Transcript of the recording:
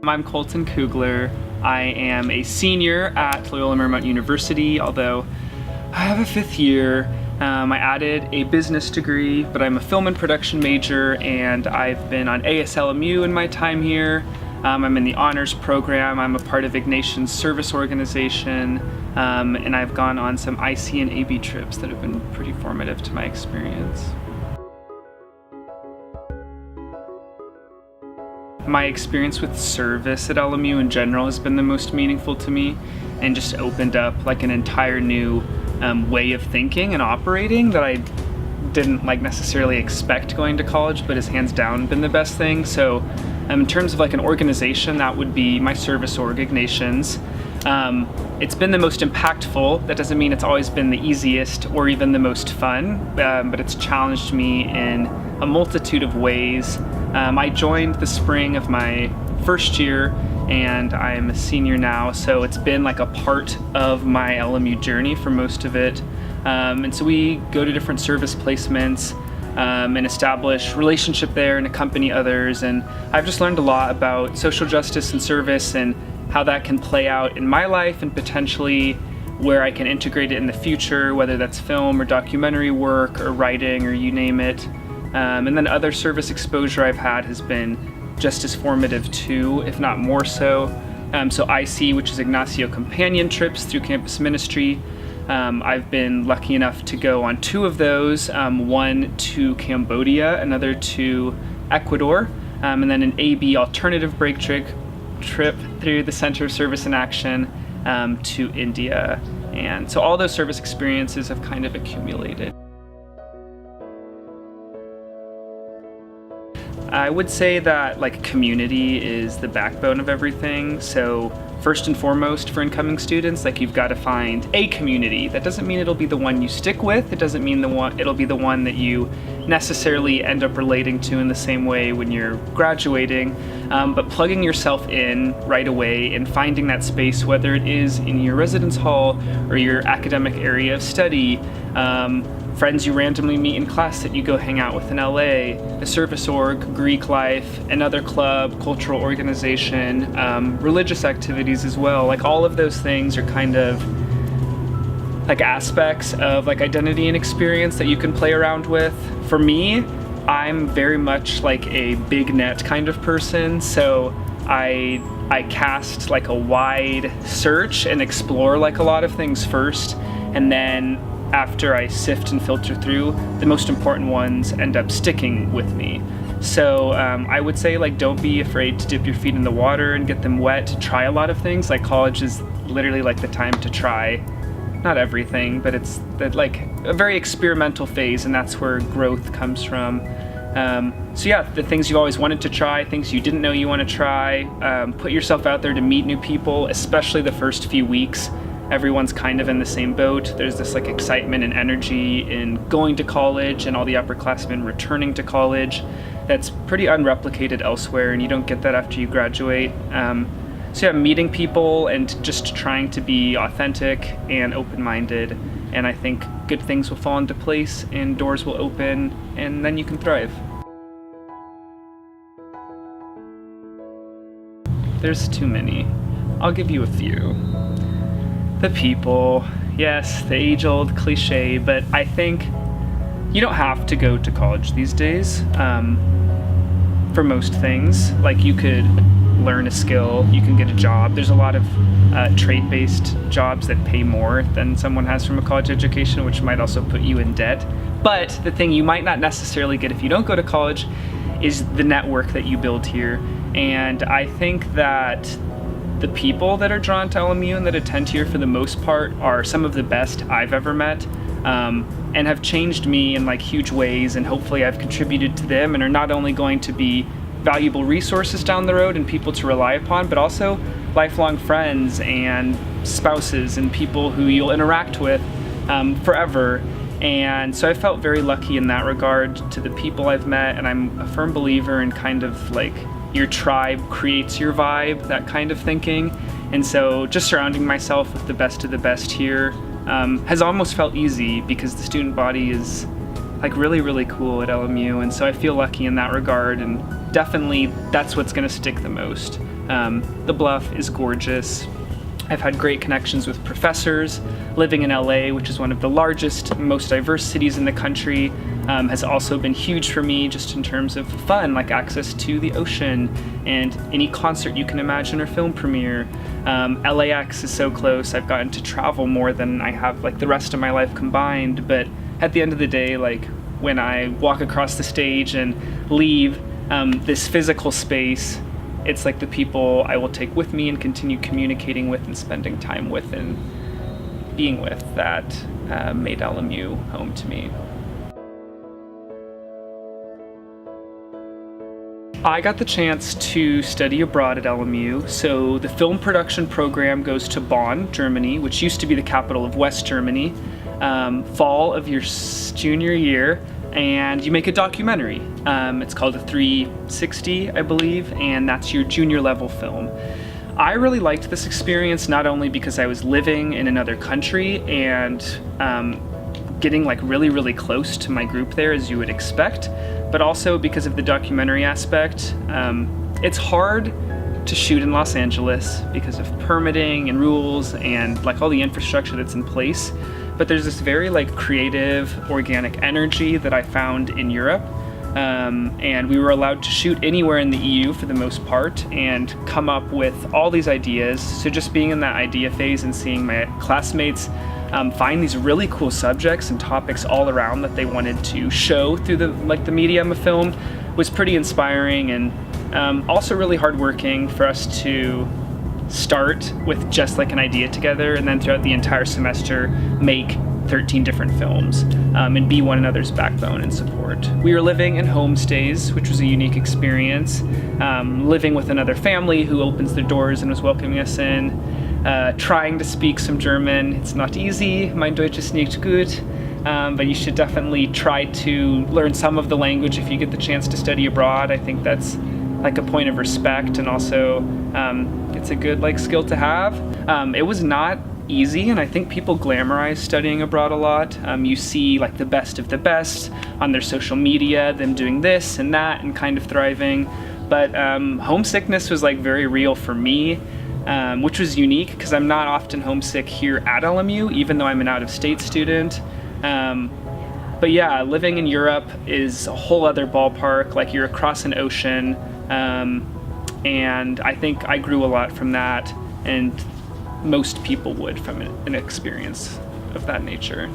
I'm Colton Kugler. I am a senior at Loyola Marymount University, although I have a 5th year. I added a business degree, but I'm a film and production major, and I've been on ASLMU in my time here. I'm in the honors program. I'm a part of Ignatian's service organization, and I've gone on some IC and AB trips that have been pretty formative to my experience. My experience with service at LMU in general has been the most meaningful to me, and just opened up like an entire new way of thinking and operating that I didn't necessarily expect going to college, but has hands down been the best thing. So in terms of like an organization, that would be my service org, Ignatian's. It's been the most impactful. That doesn't mean it's always been the easiest or even the most fun, but it's challenged me in a multitude of ways. I joined the spring of my first year, and I'm a senior now, so it's been like a part of my LMU journey for most of it. And so we go to different service placements and establish relationship there and accompany others, and I've just learned a lot about social justice and service and how that can play out in my life and potentially where I can integrate it in the future, whether that's film or documentary work or writing or you name it. And then other service exposure I've had has been just as formative too, if not more so. So IC, which is Ignacio Companion Trips through campus ministry. I've been lucky enough to go on 2 of those, one to Cambodia, another to Ecuador, and then an AB alternative break trip through the Center of Service and Action to India. And so all those service experiences have kind of accumulated. I would say that community is the backbone of everything. So first and foremost for incoming students, you've got to find a community. That doesn't mean it'll be the one you stick with. It doesn't mean it'll be the one that you necessarily end up relating to in the same way when you're graduating. But plugging yourself in right away and finding that space, whether it is in your residence hall or your academic area of study, friends you randomly meet in class that you go hang out with in LA, a service org, Greek life, another club, cultural organization, religious activities as well. All of those things are kind of aspects of identity and experience that you can play around with. For me, I'm very much a big net kind of person, so I cast a wide search and explore a lot of things first, and then after I sift and filter through, the most important ones end up sticking with me. So I would say don't be afraid to dip your feet in the water and get them wet, try a lot of things. College is literally the time to try, not everything, but it's a very experimental phase, and that's where growth comes from. So yeah, the things you've always wanted to try, things you didn't know you want to try, put yourself out there to meet new people, especially the first few weeks. Everyone's kind of in the same boat. There's this excitement and energy in going to college and all the upperclassmen returning to college that's pretty unreplicated elsewhere, and you don't get that after you graduate. So yeah, meeting people and just trying to be authentic and open-minded, and I think good things will fall into place and doors will open, and then you can thrive. There's too many. I'll give you a few. The people, yes, the age-old cliche, but I think you don't have to go to college these days for most things. You could learn a skill, you can get a job. There's a lot of trade-based jobs that pay more than someone has from a college education, which might also put you in debt. But the thing you might not necessarily get if you don't go to college is the network that you build here. And I think that the people that are drawn to LMU and that attend here for the most part are some of the best I've ever met, and have changed me in huge ways, and hopefully I've contributed to them and are not only going to be valuable resources down the road and people to rely upon, but also lifelong friends and spouses and people who you'll interact with forever. And so I felt very lucky in that regard to the people I've met, and I'm a firm believer in kind of your tribe creates your vibe, that kind of thinking. And so just surrounding myself with the best of the best here has almost felt easy, because the student body is really, really cool at LMU. And so I feel lucky in that regard, and definitely that's what's going to stick the most. The Bluff is gorgeous. I've had great connections with professors. Living in LA, which is one of the largest, most diverse cities in the country, has also been huge for me just in terms of fun, like access to the ocean and any concert you can imagine or film premiere. LAX is so close. I've gotten to travel more than I have like the rest of my life combined, but at the end of the day, like when I walk across the stage and leave this physical space, it's like the people I will take with me and continue communicating with and spending time with and being with that made LMU home to me. I got the chance to study abroad at LMU. So the film production program goes to Bonn, Germany, which used to be the capital of West Germany, fall of your junior year, and you make a documentary. It's called a 360, I believe, and that's your junior level film. I really liked this experience, not only because I was living in another country and getting like really close to my group there, as you would expect, but also because of the documentary aspect. It's hard to shoot in Los Angeles because of permitting and rules and like all the infrastructure that's in place. But there's this very like creative, organic energy that I found in Europe. And we were allowed to shoot anywhere in the EU for the most part and come up with all these ideas. So just being in that idea phase and seeing my classmates find these really cool subjects and topics all around that they wanted to show through the medium of film was pretty inspiring, and also really hardworking for us to start with just like an idea together and then throughout the entire semester make 13 different films and be one another's backbone and support. We were living in homestays, which was a unique experience, living with another family who opens their doors and was welcoming us in, trying to speak some German. It's not easy. Mein Deutsch ist nicht gut, but you should definitely try to learn some of the language if you get the chance to study abroad. I think that's like a point of respect, and also it's a good like skill to have. It was not easy, and I think people glamorize studying abroad a lot. You see like the best of the best on their social media, them doing this and that and kind of thriving, but homesickness was like very real for me, which was unique because I'm not often homesick here at LMU, even though I'm an out-of-state student. But yeah, living in Europe is a whole other ballpark. Like you're across an ocean, and I think I grew a lot from that, and most people would from an experience of that nature.